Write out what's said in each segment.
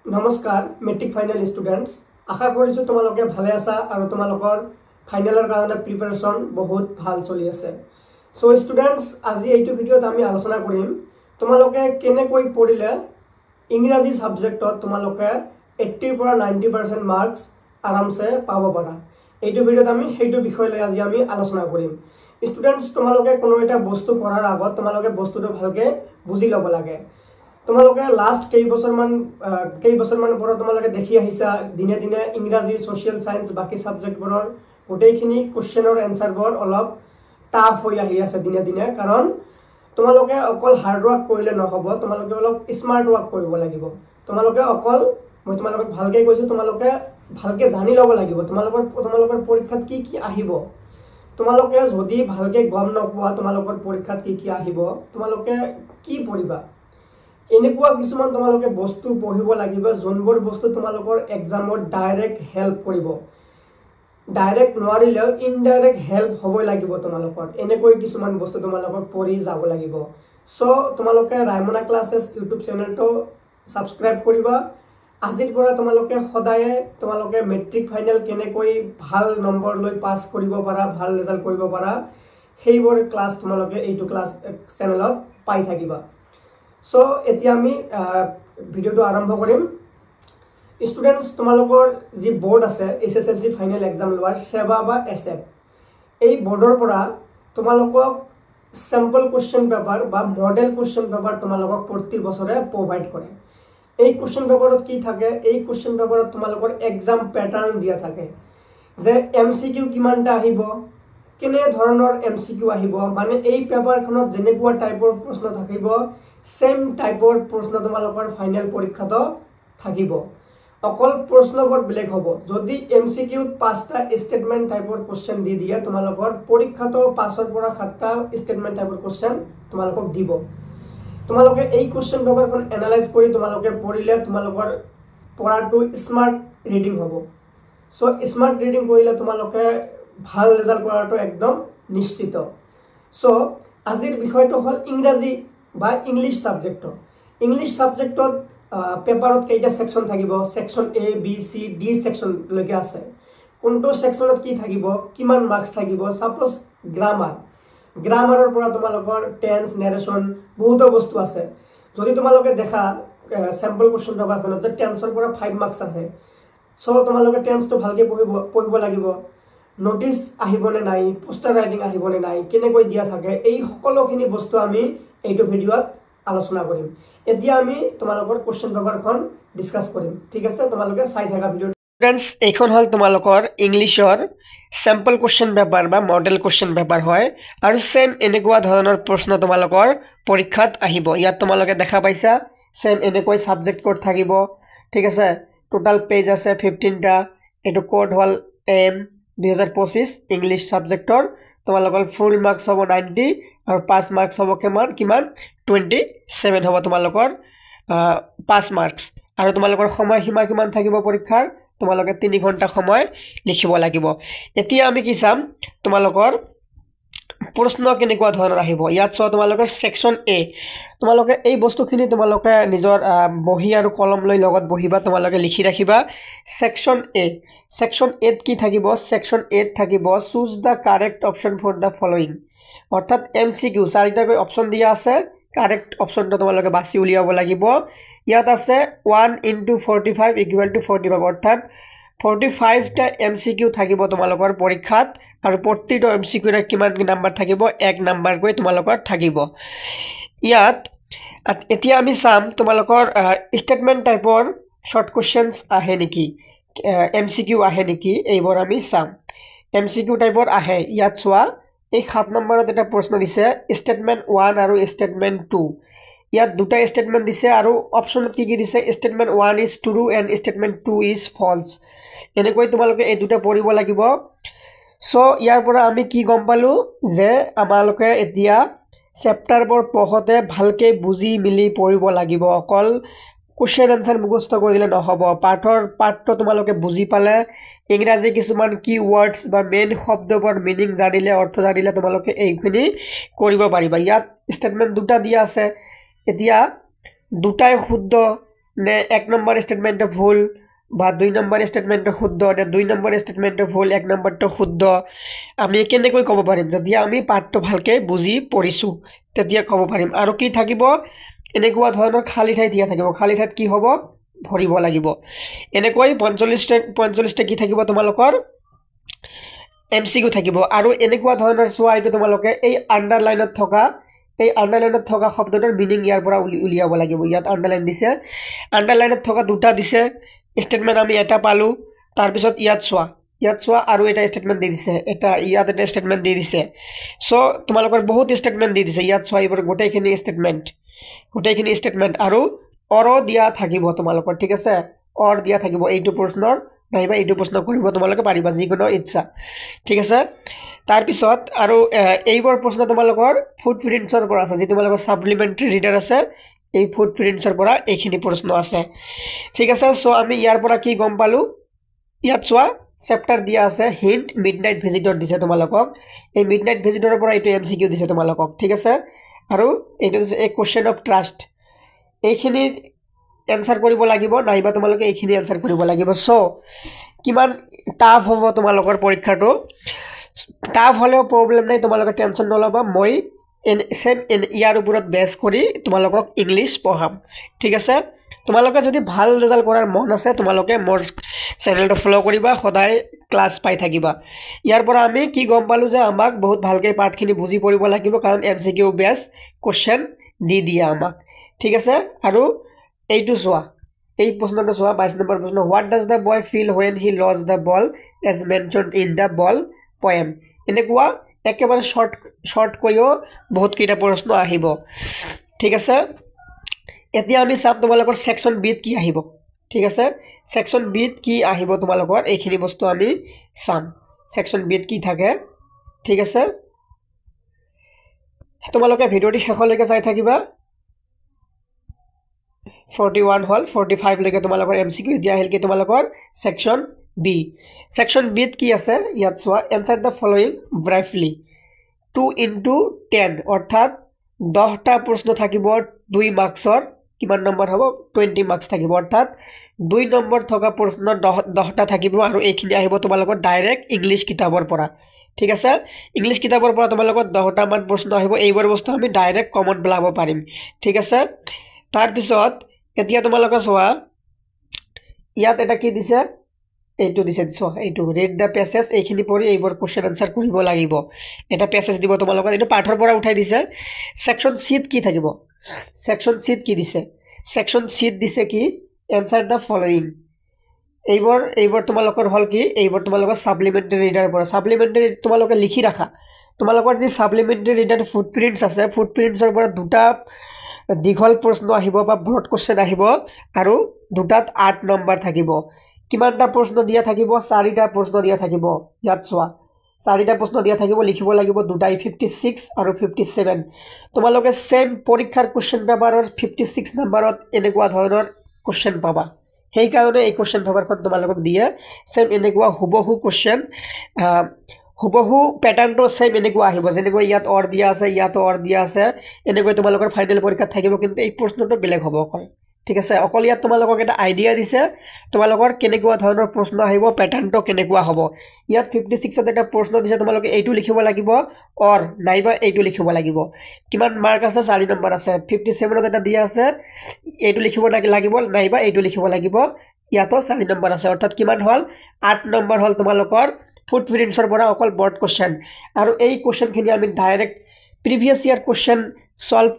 নমস্কাৰ matric final students আশা কৰিছোঁ তোমালোকে ভালে আছা আৰু তোমালোকৰ ফাইনেলৰ কাৰণে প্ৰিপাৰেশ্যন বহুত ভাল চলি আছে। সো ষ্টুডেণ্টছ আজি এইটো ভিডিঅ'ত আমি আলোচনা কৰিম তোমালোকে কেনেকৈ পঢ়িলে ইংৰাজী সাবজেক্টত তোমালোকে 80 পৰা 90% মাৰ্কস আৰামসে পাব পাৰা। এইটো ভিডিঅ'ত আমি সেইটো বিষয় লৈ আজি আমি আলোচনা কৰিম। ষ্টুডেণ্টছ তোমালোকে কোনো এটা বস্তু পঢ়াৰ আগত তোমালোকে বস্তুটো ভালকে বুজি ল'ব লাগে। তোমালোকে লাষ্ট কেইবছৰমান পৰা তোমালোকে দেখি আহিছা দিনে দিনে ইংৰাজী সোশ্যাল সায়েন্স বাকি সাবজেক্টবোৰৰ গোটেইখিনি কোৱেশ্চনৰ এনসাৰবোৰ অলপ টাফ হৈ আহি আছে দিনে দিনে, কাৰণ তোমালোকে অকল হাৰ্ড ওয়াৰ্ক কৰিলে নহব, তোমালোকে অলপ স্মাৰ্ট ওয়াৰ্ক কৰিব লাগিব। তোমালোকে অকল মই তোমালোকক ভালকে কৈছো, তোমালোকে ভালকে জানি ল'ব লাগিব তোমালোকৰ পৰীক্ষাত কি কি আহিব। তোমালোকে যদি ভালকে গম নপোৱা তোমালোকৰ পৰীক্ষাত কি কি আহিব, তোমালোকে কি পঢ়িবা। এনেকুৱা কিছুমান তোমালোকে বস্তু পঢ়িব লাগিব যোনবোৰ বস্তু তোমালোকৰ এক্সামত ডাইৰেক্ট হেল্প কৰিব। ডাইৰেক্ট নোৱাৰিলেও ইনডাইৰেক্ট হেল্প হ'ব লাগিব তোমালোকৰ। এনেকৈ কিছুমান বস্তু তোমালোকক পঢ়ি যাব লাগিব। সো তোমালোকে ৰাইমনা ক্লাसेस ইউটিউব চেনেলটো সাবস্ক্ৰাইব কৰিবা। আজিৰ পৰা তোমালোকে সদায় তোমালোকে মেট্ৰিক ফাইনেল কেনেকৈ ভাল নম্বৰ লৈ পাস কৰিব পাৰা, ভাল ৰিজাল্ট কৰিব পাৰা, সেইবোৰ ক্লাস তোমালোকে এইটো ক্লাস চেনেলত পাই থাকিবা। সো এতিয়া আমি ভিডিওটো আৰম্ভ কৰিম। স্টুডেন্টস তোমালোকৰ যি বোৰ্ড আছে এসএসএলসি ফাইনেল এক্সাম লোৱাৰ সেৱা বা এসএফ, এই বোৰ্ডৰ পৰা তোমালোকক স্যাম্পল কোশ্চেন পেপাৰ বা মডেল কোশ্চেন পেপাৰ তোমালোকক প্ৰতি বছৰে প্ৰভাইড কৰে। এই কোশ্চেন পেপাৰত কি থাকে, এই কোশ্চেন পেপাৰত তোমালোকৰ এক্সাম প্যাটাৰ্ন দিয়া থাকে যে এমসিকিউ কিমানটা আহিব, কেনে ধৰণৰ এমসিকিউ আহিব, মানে এই পেপাৰখনত যেনেকুৱা টাইপৰ প্ৰশ্ন থাকিব সেম টাইপৰ প্ৰশ্ন তোমালোকৰ ফাইনেল পৰীক্ষাত থাকিব। অকল প্ৰশ্নবোৰ বেলেগ হ'ব। যদি এমসিকিউত 5টা স্টেটমেন্ট টাইপৰ কোশ্চেন দি দিয়ে, তোমালোকৰ পৰীক্ষাত 5ৰ পৰা 7টা স্টেটমেন্ট টাইপৰ কোশ্চেন তোমালোকক দিব। তোমালোকে এই কোশ্চেন পেপাৰখন এনালাইজ কৰি তোমালোকে পঢ়িলে তোমালোকৰ পঢ়াটো স্মাৰ্ট ৰিডিং হ'ব। সো স্মাৰ্ট ৰিডিং কৰিলে তোমালোকে ভাল ৰিজাল্ট কৰাটো একদম নিশ্চিত। সো আজিৰ বিষয়টো হ'ল ইংৰাজী বা ইংলিশ সাবজেক্ট। ইংলিশ সাবজেক্টত পেপারত কেইটা সেকশন থাকিব, section A B C D section লৈকে আছে। কোনটো সেকশনত কি থাকিব, কিমান মার্কস থাকিব। সাপোজ গ্ৰামাৰৰ পৰা তোমালোকৰ টেন্স, নেৰেশন বহুত বস্তু আছে। যদি তোমালোকে দেখা স্যাম্পল কোশ্চেন পেপাৰখনত যে টেন্সৰ পৰা 5 মার্কস আছে, সো তোমালোকে টেন্সটো ভালকে পঢ়িব লাগিব। নোটিস আহিবনে নাই, পোস্টার রাইটিং আহিবনে নাই, কেনেকৈ দিয়া থাকে, এই সকলোখিনি বস্তু আমি এইটো ভিডিওত আলোচনা কৰিম। এতিয়া আমি তোমালোকৰ কোশ্চেন পেপাৰখন ডিসকাস কৰিম। ঠিক আছে, তোমালোকে চাই থাকা ভিডিও। স্টুডেন্টস এইখন হল তোমালোকৰ ইংলিশৰ স্যাম্পল কোশ্চেন পেপাৰ বা মডেল কোশ্চেন পেপাৰ হয়, আৰু সেম এনেকুৱা ধৰণৰ প্ৰশ্ন তোমালোকৰ পৰীক্ষাত আহিব। ইয়াত তোমালোকে দেখা পাইছা সেম এনেকৈ সাবজেক্ট কোড থাকিব। ঠিক আছে, টোটাল পেজ আছে 15টা। এটো কোড হল এম 2025 ইংলিশ সাবজেক্টৰ। তোমালোকৰ ফুল মাৰ্কস হ'ব 90 আৰু 5 মাৰ্কস হ'ব কিমান 27 হ'ব তোমালোকৰ 5 মাৰ্কস। আৰু তোমালোকৰ সময়সীমা কিমান থাকিব পৰীক্ষাৰ, তোমালোকে 3 ঘণ্টা সময় লিখিব লাগিব। এতিয়া আমি কি চাম, তোমালোকৰ প্ৰশ্ন কেনেকুৱা ধৰণৰ আহিব। ইয়াত চাও তোমালোকৰ সেকশন এ। তোমালোকে এই বস্তুখিনি তোমালোকে নিজৰ বহি আৰু কলম লৈ লগত বহিবা, তোমালোকে লিখি ৰাখিবা। সেকশন এত কি থাকিব, সেকশন এত থাকিব choose the correct option for the following. অর্থাৎ এমসিকিউ 4টাকৈ অপশন দিয়া আছে, কারেক্ট অপশনটো তোমালোকে বাছি উলিয়াব লাগিব। ইয়াত আছে 1 × 45 = 45, অর্থাৎ 45টা এমসিকিউ থাকিব তোমালোকৰ পৰীক্ষাত, আৰু প্ৰতিটো এমসিকিউৰ কিমান নাম্বাৰ থাকিব, 1 নাম্বাৰকৈ তোমালোকৰ থাকিব। ইয়াত এতিয়া আমি চাম তোমালোকৰ স্টেটমেন্ট টাইপৰ শৰ্ট কোশ্চেন্স আহে নেকি, এমসিকিউ আহে নেকি, এইবোৰ আমি চাম। এমসিকিউ টাইপৰ আহে। ইয়াত চোৱা এই 7 নম্বৰত এটা প্ৰশ্ন দিছে স্টেটমেন্ট 1 আৰু স্টেটমেন্ট 2। ইয়াত দুটা স্টেটমেন্ট দিছে আৰু অপশনত কি দিছে, statement 1 is true and statement 2 is false. এনেকৈ তোমালোকে এই দুটা পঢ়িব লাগিব। সো ইয়াৰ পৰা আমি কি গম পালো যে আমালোকে এতিয়া চেপ্টাৰবোৰ পঢ়োতে ভালকে বুজি মিলি পঢ়িব লাগিব। অকল কোশ্চেন আনসাৰ মুখস্থ কৰি দিলে নহব। পাঠটো তোমালোকে বুজি পালে, ইংৰাজী কিছুমান কি ওয়াৰ্ডস বা মেইন শব্দবোৰ মিনিং জানিলে, অৰ্থ জানিলে তোমালোকে এইখিনি কৰিব পাৰিবা। ইয়াত স্টেটমেন্ট দুটা দিয়া আছে। এতিয়া দুটাই শুদ্ধ নে 1 নম্বৰ ষ্টেটমেণ্টটো ভুল বা 2 নম্বৰ ষ্টেটমেণ্টটো শুদ্ধ নে 2 নম্বৰ ষ্টেটমেণ্টটো ভুল 1 নম্বৰটো শুদ্ধ আমি কেনেকৈ ক'ব পাৰিম যদি আমি পাঠটো ভালকৈ বুজি পঢ়িছোঁ তেতিয়া ক'ব পাৰিম আৰু কি থাকিব এনেকুৱা ধৰণৰ খালী ঠাই দিয়া থাকিব খালী ঠাইত কি হ'ব ভৰিব লাগিব এনেকৈ 45টা কি থাকিব তোমালোকৰ MCQ থাকিব আৰু এনেকুৱা ধৰণৰ চোৱা এইটো তোমালোকে এই আন্ডাৰলাইনত থকা শব্দটোৰ মিনিং ইয়াৰ পৰা উলিয়াব লাগিব ইয়াত আন্ডাৰলাইন দিছে আন্ডাৰলাইনত থকা দুটা দিছে ষ্টেটমেণ্ট আমি এটা পালো তাৰ পিছত ইয়াত চোৱা আৰু এটা ষ্টেটমেণ্ট দি দিছে ইয়াত এটা ষ্টেটমেণ্ট দি দিছে সো তোমালোকৰ বহুত ষ্টেটমেণ্ট দি দিছে ইয়াত চোৱা এইবোৰ গোটেইখিনি ষ্টেটমেণ্ট আৰু অৰ দিয়া থাকিব তোমালোকৰ ঠিক আছে অৰ দিয়া থাকিব এইটো প্ৰশ্নৰ নাইবা এইটো প্ৰশ্ন কৰিব তোমালোকে পাৰিবা যিকোনো ইচ্ছা ঠিক আছে তাৰ পিছত আৰু এইবোৰ প্ৰশ্ন তোমালোকৰ ফুটপ্ৰিণ্টছৰ পৰা আছে যি তোমালোকৰ সাপ্লিমেন্টাৰী ৰিডাৰ আছে এই ফুটপ্ৰিণ্টছৰ পৰা এইখিনি প্ৰশ্ন আছে ঠিক আছে সো আমি ইয়াৰ পৰা কি গম পালো ইয়াত চোৱা চেপ্টাৰ দিয়া আছে হিন্ট মিডনাইট ভিজিটৰ দিছে তোমালোকক এই মিডনাইট ভিজিটৰৰ পৰা এইটো MCQ দিছে তোমালোকক ঠিক আছে আৰু এইটো দিছে এ কোৱেশ্চন অফ ট্ৰাষ্ট এইখিনি এনসাৰ কৰিব লাগিব নাইবা তোমালোকে এইখিনি এনসাৰ কৰিব লাগিব সো কিমান টাফ হ'ব তোমালোকৰ পৰীক্ষাটো টাফ হলেও প্ৰবলেম নাই তোমালোকে টেনশন নলবা মই ইয়াৰ ওপৰত বেস কৰি তোমালোকক ইংলিশ পঢ়াম ঠিক আছে তোমালোকে যদি ভাল ৰিজাল্ট কৰাৰ মন আছে তোমালোকে মোৰ চেনেলটো ফলো কৰিবা সদায় ক্লাস পাই থাকিবা ইয়াৰ পৰা আমি কি গম পালো যে আমাক বহুত ভালকৈ পাঠখিনি বুজি পঢ়িব লাগিব কাৰণ MCQ বেস কোশ্চেন দি দিয়া আমাক ঠিক আছে আৰু এইটো চোৱা এই প্ৰশ্নটো চোৱা 22 নম্বৰ প্ৰশ্ন what does the boy feel when he lost the ball as mentioned in the ball poem এনেকুৱা একেবাৰে শৰ্ট কইও বহুত কিটা প্ৰশ্ন আহিব ঠিক আছে এতিয়া আমি চাম তোমালোকৰ সেকশন বি কি আহিব ঠিক আছে সেকশন বি কি আহিব তোমালোকৰ এইখিনি বস্তু আমি চাম সেকশন বি কি থাকে ঠিক আছে তোমালোকে ভিডিওটি শেষলৈকে চাই থাকিবা 41 হল 45 লৈকে তোমালোকৰ MCQ দিয়া আহিল কি তোমালোকৰ সেকশন বি কি আছে ইয়াত চোৱা এনসাৰ দা ফলোইং ব্ৰাইফলি 2 into 10 অৰ্থাৎ 10টা প্ৰশ্ন থাকিব 2 মাৰ্কসৰ কিমান নম্বৰ হ'ব 20 মাৰ্কস থাকিব অৰ্থাৎ 2 নম্বৰ থকা প্ৰশ্ন 10টা থাকিব আৰু এইখিনি আহিব তোমালোকৰ ডাইৰেক্ট ইংলিশ কিতাপৰ পৰা ঠিক আছে ইংলিশ কিতাপৰ পৰা তোমালোকৰ 10টা মান প্ৰশ্ন আহিব এইবোৰ বস্তু আমি ডাইৰেক্ট কমন পেলাব পাৰিম ঠিক আছে তাৰ পিছত এতিয়া তোমালোকে চোৱা ইয়াত এটা কি দিছে এইটো দিছে চোৱা এইটো ৰিড দা প্যাসেজ এইখিনি পঢ়ি এইবোৰ কোশ্চেন আনসাৰ কৰিব লাগিব এটা প্যাসেজ দিব তোমালোকৰ এইটো পাঠৰ পৰা উঠাই দিছে সেকশন সি কি থাকিব সেকশন সি কি দিছে সেকশন সি দিছে কি এনসার দা ফলোইং এইবোৰ তোমালোকৰ হল কি এইবোৰ তোমালোকৰ সাপ্লিমেন্টাৰী ৰিডাৰ পৰা সাপ্লিমেন্টাৰী তোমালোকে লিখি ৰাখা তোমালোকৰ যি সাপ্লিমেন্টাৰী ৰিডাৰ ফুটপ্ৰিণ্টছ আছে ফুটপ্ৰিণ্টছৰ পৰা দুটা দীঘল প্ৰশ্ন আহিব বা ব্ৰড কোশ্চেন আহিব আৰু দুটাত 8 নম্বৰ থাকিব কিমানটা প্ৰশ্ন দিয়া থাকিব 4টা প্ৰশ্ন দিয়া থাকিব ইয়াত চোৱা 4টা প্ৰশ্ন দিয়া থাকিব লিখিব লাগিব দুটাই 56 আৰু 57 তোমালোকে সেম পৰীক্ষাৰ কোশ্চেন পেপাৰৰ 56 নম্বৰত এনেকুৱা ধৰণৰ কোশ্চেন পাবা সেই কাৰণে এই কোশ্চেন পেপাৰখন তোমালোকক দিয়ে সেম এনেকুৱা হুবহু কোশ্চেন হুবহু প্যাটাৰ্নটো সেম এনেকুৱা আহিব যেনেকৈ ইয়াত অৰ দিয়া আছে ইয়াত অৰ দিয়া আছে এনেকৈ তোমালোকৰ ফাইনাল পৰীক্ষাত থাকিব কিন্তু এই প্ৰশ্নটো বেলেগ হ'ব অকল ঠিক আছে অকল ইয়াত তোমালোকক এটা আইডিয়া দিছে তোমালোকৰ কেনেকুৱা ধৰণৰ প্ৰশ্ন আহিব প্যাটাৰ্নটো কেনেকুৱা হ'ব ইয়াত 56ত এটা প্ৰশ্ন দিছে তোমালোকে এইটো লিখিব লাগিব অৰ নাইবা এইটো লিখিব লাগিব কিমান মাৰ্ক আছে 4 নম্বৰ আছে 57ত এটা দিয়া আছে এইটো লিখিব লাগিব নাইবা এইটো লিখিব লাগিব ইয়াতো 4 নম্বৰ আছে অৰ্থাৎ কিমান হল 8 নম্বৰ হল তোমালোকৰ ফুটপ্ৰিণ্টছৰ পৰা অকল বৰ্ড কোশ্চেন আৰু এই কোশ্চেনখিনি আমি ডাইৰেক্ট প্ৰিভিয়াস ইয়াৰ কোশ্চেন সলভ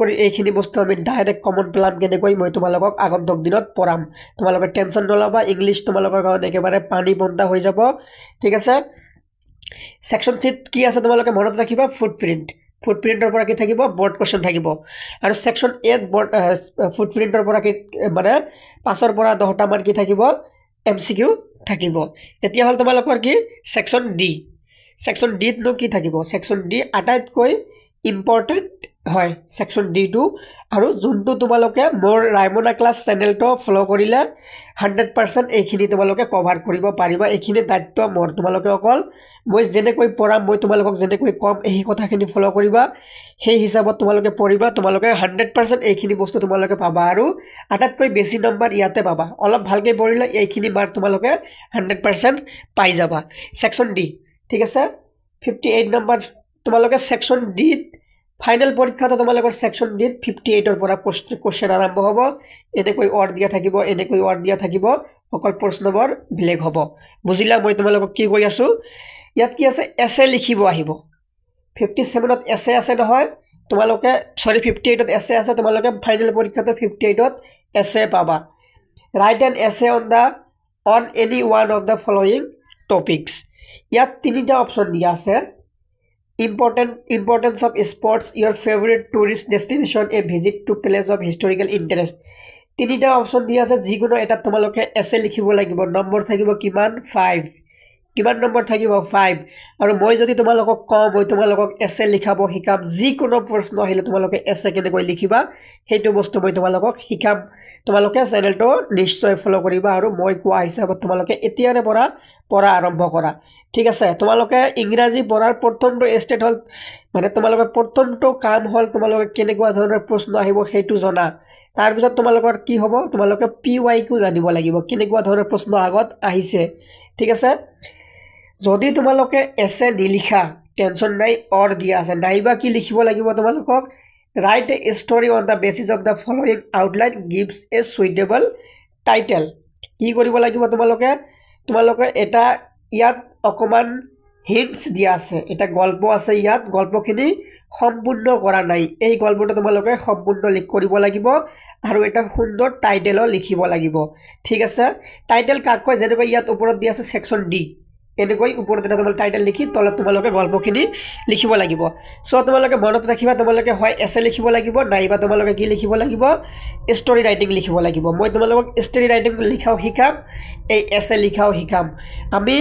কৰি এইখিনি বস্তু আমি ডাইৰেক্ট কমন পেলাম কেনেকৈ মই তোমালোকক আগন্তুক দিনত পঢ়াম তোমালোকে টেনশন নলবা ইংলিশ তোমালোকৰ কাৰণে একেবাৰে পানী বন্ধা হৈ যাব ঠিক আছে সেকশন সি কি আছে তোমালোকে মনত ৰাখিবা ফুটপ্ৰিণ্টৰ পৰা কি থাকিব বৰ্ড কোশ্চেন থাকিব আৰু সেকশন এ বৰ্ড ফুটপ্ৰিণ্টৰ পৰা কি মানে 5ৰ পৰা 10টা মান কি থাকিব MCQ থাকিব এতিয়া হল তোমালোকৰ কি সেকশন ডি নো কি থাকিব সেকশন ডি আটাইতকৈ ইম্পৰ্টেন্ট হয় সেকশন ডি টু আৰু যোনটো তোমালোকে মোৰ ৰাইমনা ক্লাছ চেনেলটো ফলো কৰিলে 100% এইখিনি তোমালোকে কভাৰ কৰিব পাৰিবা এইখিনি দায়িত্ব মোৰ তোমালোকে অকল মই যেনেকৈ পঢ়াম মই তোমালোকক যেনেকৈ কম এই কথাখিনি ফলো কৰিবা সেই হিচাপত তোমালোকে পঢ়িবা তোমালোকে 100% এইখিনি বস্তু তোমালোকে পাবা আৰু আটাইতকৈ বেছি নম্বৰ ইয়াতে পাবা অলপ ভালকৈ পঢ়িলে এইখিনি মাৰ্ক তোমালোকে 100% পাই যাবা সেকশন ডি ঠিক আছে 58 নম্বৰ তোমালোকে সেকশন ডি ফাইনাল পৰীক্ষাটো তোমালোকৰ সেকশন ডি 58 পৰা কোশ্চেন আৰম্ভ হ'ব এনেকৈ অৰ দিয়া থাকিব অকল প্ৰশ্নবোৰ বেলেগ হ'ব বুজিলা মই তোমালোকক কি কৈ আছো ইয়াত কি আছে এছে লিখিব আহিব 57 ত এছে আছে নহয় তোমালোকে সৰি 58 ত এছে আছে তোমালোকে ফাইনাল পৰীক্ষাটো 58 ত এছে পাবা ৰাইট এন এছে on any one of the following topics ইয়াত তিনিটা অপচন দিয়া আছে importance of sports your favorite tourist destination a visit to place of historical interest তিনিটা অপচন দিয়া আছে যিকোনো এটা তোমালোকে এছে লিখিব লাগিব নম্বৰ থাকিব কিমান 5 কিমান নম্বৰ থাকিব 5 আৰু মই যদি তোমালোকক কওঁ মই তোমালোকক এছে লিখাব শিকাম যিকোনো প্ৰশ্ন আহিলে তোমালোকে এছে কেনেকৈ লিখিবা সেইটো বস্তু মই তোমালোকক শিকাম তোমালোকে চেনেলটো নিশ্চয় ফলো কৰিবা আৰু মই কোৱা হিচাপত তোমালোকে এতিয়াৰে পৰা আৰম্ভ কৰা ঠিক আছে তোমালোকে ইংৰাজী পঢ়াৰ প্ৰথমটো ষ্টেট হল মানে তোমালোকৰ প্ৰথমটো কাম হল তোমালোকে কেনেকুৱা ধৰণৰ প্ৰশ্ন আহিব সেইটো জনা তাৰ পিছত তোমালোকৰ কি হ'ব তোমালোকে পিৱাইকিউ জানিব লাগিব কেনেকুৱা ধৰণৰ প্ৰশ্ন আগত আহিছে ঠিক আছে যদি তোমালোকে এছে নিলিখা টেনশন নাই অৰ দিয়া আছে নাইবা কি লিখিব লাগিব তোমালোকক write a story on the basis of the following outline gives a suitable title কি কৰিব লাগিব তোমালোকে এটা ইয়াত অকমান hints দিয়া আছে এটা গল্প আছে ইয়াত গল্পখিনি সম্পূৰ্ণ কৰা নাই এই গল্পটো তোমালোকে সম্পূৰ্ণ লিখ কৰিব লাগিব আৰু এটা সুন্দৰ টাইটেল লিখিব লাগিব ঠিক আছে টাইটেল কাক কয় যেনেকৈ ইয়াত ওপৰত দিয়া আছে সেকশন ডি এনেকৈ ওপৰত এটা তোমালোকে টাইটেল লিখি তলত তোমালোকে গল্পখিনি লিখিব লাগিব সো তোমালোকে মনত ৰাখিবা তোমালোকে হয় এছে লিখিব লাগিব নাইবা তোমালোকে কি লিখিব লাগিব ষ্টৰি ৰাইটিং লিখিব লাগিব মই তোমালোকক ষ্টৰি ৰাইটিং লিখাও শিকাম এই এছে লিখাও শিকাম আমি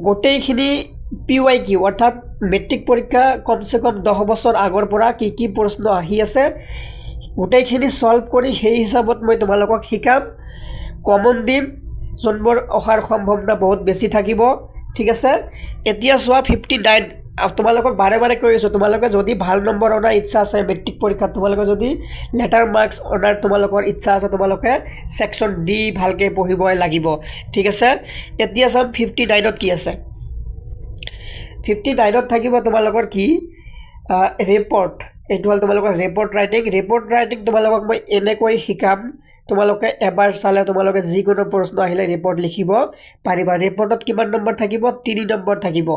গোটেইখিনি পিৱাইকিউ অৰ্থাৎ মেট্ৰিক পৰীক্ষা কমসে কম 10 বছৰ আগৰ পৰা কি প্ৰশ্ন আহি আছে গোটেইখিনি সলভ কৰি সেই হিচাপত মই তোমালোকক শিকাম কমন দিম জনবৰ অহাৰ সম্ভাৱনা বহুত বেছি থাকিব ঠিক আছে এতিয়া সোৱা 59 তোমালোকক বাৰে কৈ আছো তোমালোকে যদি ভাল নম্বৰ অনাৰ ইচ্ছা আছে মেট্ৰিক পৰীক্ষাত তোমালোকে যদি লেটাৰ মাৰ্কস অনাৰ তোমালোকৰ ইচ্ছা আছে তোমালোকে সেকশন ডি ভালকে পঢ়িবই লাগিব ঠিক আছে এতিয়া সাম 59 ত কি আছে 59 ত থাকিব তোমালোকৰ কি ৰিপৰ্ট এটো হল তোমালোকৰ ৰিপৰ্ট ৰাইটিং তোমালোকক মই এনেকৈ শিকাম তোমালোকে এবাৰ চালে তোমালোকে যিকোনো প্ৰশ্ন আহিলে ৰিপৰ্ট লিখিব পাৰিবা ৰিপৰ্টত কিমান নম্বৰ থাকিব 3 নম্বৰ থাকিব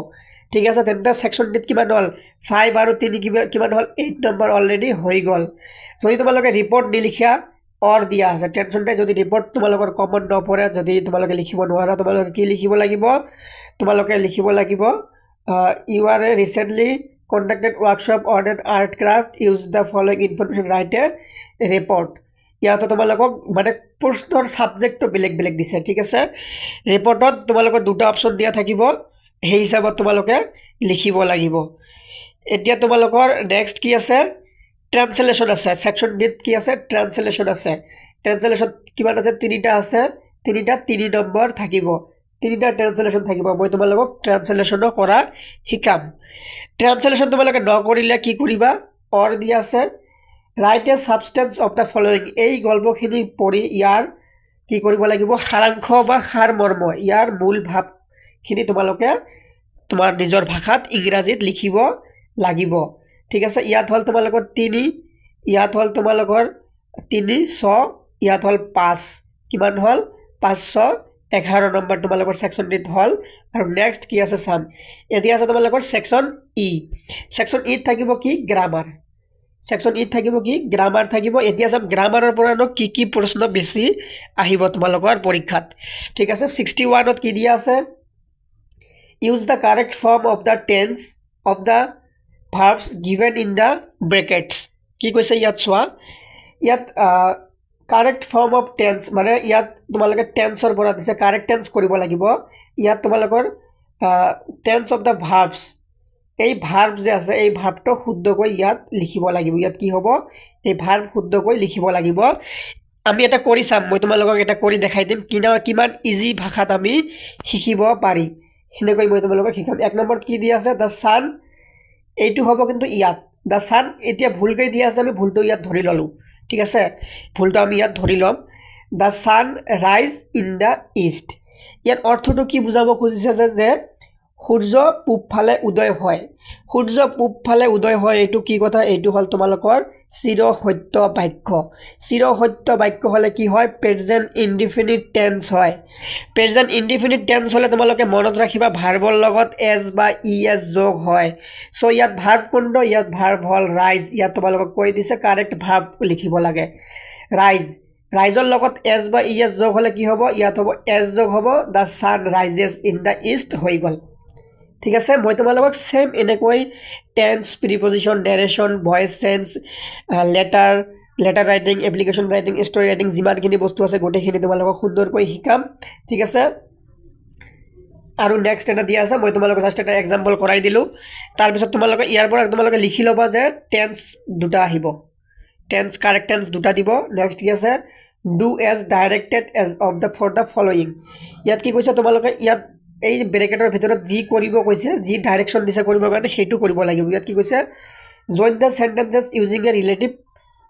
ঠিক আছে তেন্তে সেকশন ডিত কিমান হল 5 আৰু 3 কিমান হল 8 নম্বৰ অলৰেডি হৈ গল যদি তোমালোকে ৰিপৰ্ট নিলিখা অৰ দিয়া আছে টেনশন নাই যদি ৰিপৰ্ট তোমালোকৰ কমন নপৰে যদি তোমালোকে লিখিব নোৱাৰা তোমালোকে কি লিখিব লাগিব তোমালোকে লিখিব লাগিব you are a recently conducted workshop on an art craft use the following information write a report ইয়াতে তোমালোকক মানে প্ৰশ্নৰ সাবজেক্টটো বেলেগ দিছে ঠিক আছে ৰিপৰ্টত তোমালোকৰ দুটা অপচন দিয়া থাকিব সেই হিচাপত তোমালোকে লিখিব লাগিব এতিয়া তোমালোকৰ নেক্সট কি আছে ট্ৰান্সলেচন আছে সেকশন ডিত কি আছে ট্ৰান্সলেচন আছে ট্ৰান্সলেচন কিমান আছে তিনিটা আছে তিনিটা 3 নম্বৰ থাকিব তিনিটা ট্ৰান্সলেচন থাকিব মই তোমালোকক ট্ৰান্সলেচন কৰা শিকাম ট্ৰান্সলেচন তোমালোকে নকৰিলে কি কৰিবা অৰ দিয়া আছে write a substance of the following এই গল্পখিনি পঢ়ি ইয়াৰ কি কৰিব লাগিব সাৰাংশ বা সাৰ মৰ্ম ইয়াৰ মূল ভাৱখিনি তোমালোকে তোমাৰ নিজৰ ভাষাত ইংৰাজীত লিখিব লাগিব ঠিক আছে ইয়াত হল তোমালোকৰ 3 ইয়াত হল তোমালোকৰ 300 ইয়াত হল 5 কিমান হল 511 নম্বৰ তোমালোকৰ সেকশন ডিত হল আৰু নেক্সট কি আছে সাম এতিয়া আছে তোমালোকৰ সেকশন ই থাকিব কি গ্ৰামাৰ সেকশন ই থাকিব কি গ্ৰামাৰ থাকিব এতিয়া সব গ্ৰামাৰৰ পৰা কি প্ৰশ্ন বেছি আহিব তোমালোকৰ পৰীক্ষাত ঠিক আছে 61 ত কি দিয়া আছে use the correct form of the tense of the verbs given in the brackets কি কৈছে ইয়াত সোৱা ইয়াত correct form of tense মানে ইয়াত তোমালোকে টেন্সৰ পৰা দিছে correct tense কৰিব লাগিব ইয়াত তোমালোকৰ tense of the verbs এই ভার্ব যে আছে এই ভার্বটো শুদ্ধকৈ ইয়াত লিখিব লাগিব ইয়াত কি হ'ব এই ভার্ব শুদ্ধকৈ লিখিব লাগিব আমি এটা কৰি চাম মই তোমালোকক এটা কৰি দেখাই দিম কিমান ইজি ভাষাত আমি শিকিব পাৰি হেনেকৈ মই তোমালোকক শিকাম এক নম্বৰত কি দিয়া আছে দা সান এইটো হ'ব কিন্তু ইয়াত দা সান এতিয়া ভুলকৈ দিয়া আছে আমি ভুলটো ইয়াত ধৰি ললো ঠিক আছে ভুলটো আমি ইয়াত ধৰি লম দা সান ৰাইজ ইন দা ইষ্ট ইয়াৰ অৰ্থটো কি বুজাব খুজিছে যে সূৰ্য পূব ফালে উদয় হয় সূৰ্য পূব ফালে উদয় হয় এইটো কি কথা এইটো হল তোমালোকৰ চিৰ সত্য বাক্য হলে কি হয় প্ৰেজেন্ট ইনডিফিনিট টেন্স হয় প্ৰেজেন্ট ইনডিফিনিট টেন্স হলে তোমালোকে মনত ৰাখিবা ভাৰ্বৰ লগত এস বা ইএস যোগ হয় সো ইয়াত ভাৰ্ব কোনটো ইয়াত ভাৰ্ব হল ৰাইজ ইয়াত তোমালোকক কৈ দিছে কাৰেক্ট ভাৰ্ব লিখিব লাগে ৰাইজৰ লগত এস বা ইএস যোগ হলে কি হ'ব ইয়াত হ'ব এস যোগ হ'ব দা সান ৰাইজেস ইন দা ইষ্ট হৈ গল ঠিক আছে মই তোমালোকক সেম এনেকৈ tense preposition narration voice sense letter writing application writing story writing যিমানখিনি বস্তু আছে গোটেইখিনি তোমালোকক সুন্দৰকৈ শিকাম ঠিক আছে আৰু নেক্সট এটা দিয়া আছে মই তোমালোকক জাস্ট এটা এক্সাম্পল কৰাই দিলো তাৰ পিছত তোমালোকে ইয়াৰ পৰা তোমালোকে লিখি লবা যে টেন্স দুটা আহিব টেন্স কাৰেক্ট টেন্স দুটা দিব নেক্সট কি আছে do as directed as of the for the following ইয়াত কি কৈছে তোমালোকে ইয়াত এই ব্ৰেকেটৰ ভিতৰত যি কৰিব কৈছে যি ডাইৰেকশন দিছে কৰিব কাৰণে হেতু কৰিব লাগিব ইয়াত কি কৈছে join da sentences using a relative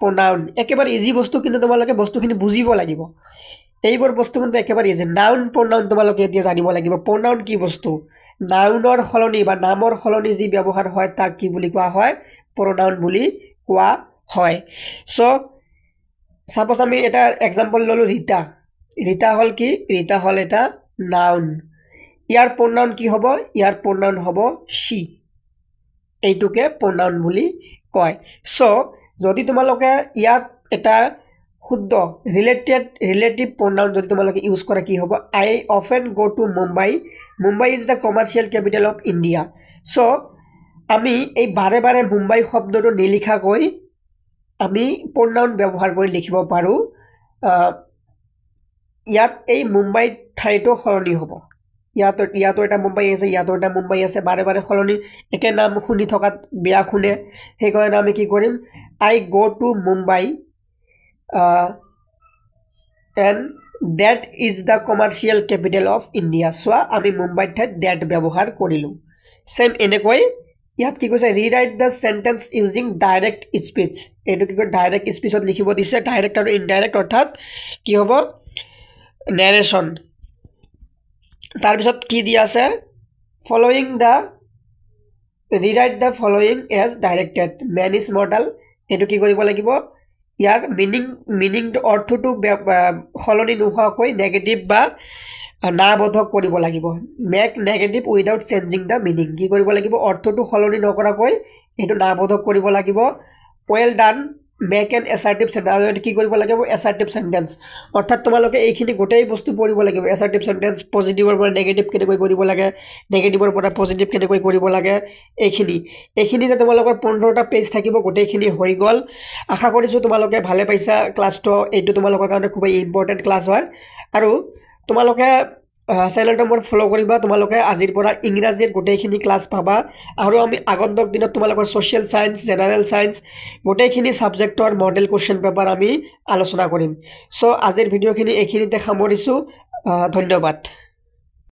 pronoun একেবাৰে ইজি বস্তু কিন্তু তোমালোকে বস্তুখিনি বুজিব লাগিব এইবোৰ বস্তু কিন্তু একেবাৰে ইজি নাউন pronoun তোমালোকে এতিয়া জানিব লাগিব pronoun কি বস্তু নাউনৰ হলনি বা নামৰ হলনি যি ব্যৱহাৰ হয় তাক কি বুলি কোৱা হয় pronoun বুলি কোৱা হয় সো সাপোজ আমি এটা এক্সাম্পল ললো ৰীতা হল কি ৰীতা হল এটা নাউন ইয়াৰ pronoun কি হ'ব ইয়াৰ pronoun হ'ব she এইটোকে pronoun বুলি কয় সো যদি তোমালোকে ইয়াত এটা শুদ্ধ ৰিলেটিভ pronoun যদি তোমালোকে ইউজ কৰা কি হ'ব I often go to Mumbai is the commercial capital of India so আমি এই বাৰে বাৰে মুম্বাই শব্দটো নিলিখাকৈ আমি pronoun ব্যৱহাৰ কৰি লিখিব পাৰো ইয়াত এই মুম্বাই ঠাইটো হলনি হ'ব ইয়াতো এটা মুম্বাই আছে ইয়াতো এটা মুম্বাই আছে বাৰে বাৰে হলনি একে নাম শুনি থকাত বেয়া শুনে সেই কাৰণে আমি কি কৰিম I go to Mumbai and that is the commercial capital of India so আমি মুম্বাই ঠাইত that ব্যৱহাৰ কৰিলো সেম এনেকৈ ইয়াত কি কৈছে ৰিৰাইট দা সেন্টেন্স ইউজিং ডাইৰেক্ট স্পিচ এটো কি কয় ডাইৰেক্ট স্পিচত লিখিব দিছে ডাইৰেক্ট আৰু ইনডাইৰেক্ট অৰ্থাৎ কি হ'ব নাৰেশন তাৰ পিছত কি দিয়া আছে following the rewrite the following as directed man is mortal এটো কি কৰিব লাগিব ইয়াৰ মিনিং অৰ্থটো হলনি নোহোৱাকৈ নেগেটিভ বা নাবোধক কৰিব লাগিব মেক নেগেটিভ উইদাউট চেঞ্জিং দা মিনিং কি কৰিব লাগিব অৰ্থটো হলনি নকৰাকৈ এটো নাবোধক কৰিব লাগিব well done make an assertive sentence কি কৰিব লাগিব এসাৰ্টিভ সেন্টেন্স অৰ্থাৎ তোমালোকে এইখিনি গোটেই বস্তু পঢ়িব লাগিব এসাৰ্টিভ সেন্টেন্স পজিটিভৰ পৰা নেগেটিভ কেনেকৈ কৰিব লাগে নেগেটিভৰ পৰা পজিটিভ কেনেকৈ কৰিব লাগে এইখিনি যে তোমালোকৰ 15টা পেজ থাকিব গোটেইখিনি হৈ গল আশা কৰিছো তোমালোকে ভালে পাইছা ক্লাছটো এইটো তোমালোকৰ কাৰণে খুব ইম্পৰ্টেন্ট ক্লাছ হয় আৰু তোমালোকে চেনেলটো মোৰ ফলো কৰিবা তোমালোকে আজিৰ পৰা ইংৰাজীৰ গোটেইখিনি ক্লাছ পাবা আৰু আমি আগন্তুক দিনত তোমালোকৰ সোশ্যাল সায়েন্স জেনাৰেল সায়েন্স গোটেইখিনি সাবজেক্টৰ মডেল কোশ্চেন পেপাৰ আমি আলোচনা কৰিম সো আজিৰ ভিডিওখিনি এইখিনিতে সামৰিছো ধন্যবাদ